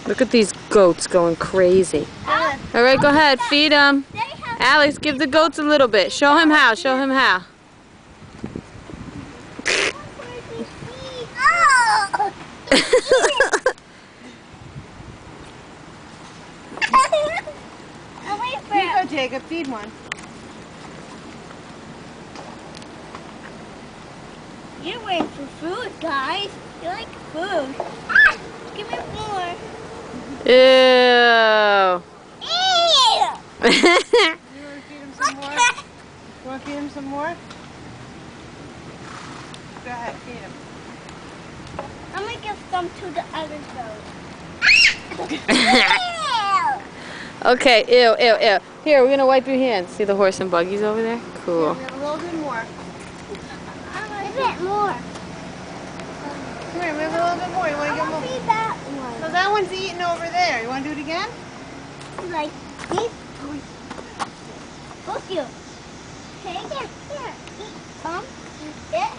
Look at these goats going crazy. All right, go ahead. Feed them. Alex, give the goats a little bit. Show him how. Show him how. Here you go, Jacob. Feed one. You're waiting for food, guys. You like food. Ah, give me more. Ew. Ew. You want to feed him some more? You want to feed him some more? Go ahead, feed him. I'm going to give some to the other goat. Okay, ew, ew, ew. Here, we're going to wipe your hands. See the horse and buggies over there? Cool. Here, we have a little bit more. A bit more. Come here, we have a little bit more. You want to give him more? Feed that one. So that one's eating over there. You want to do it again? Like this. Both you. Take it. Here. Eat some. Eat it.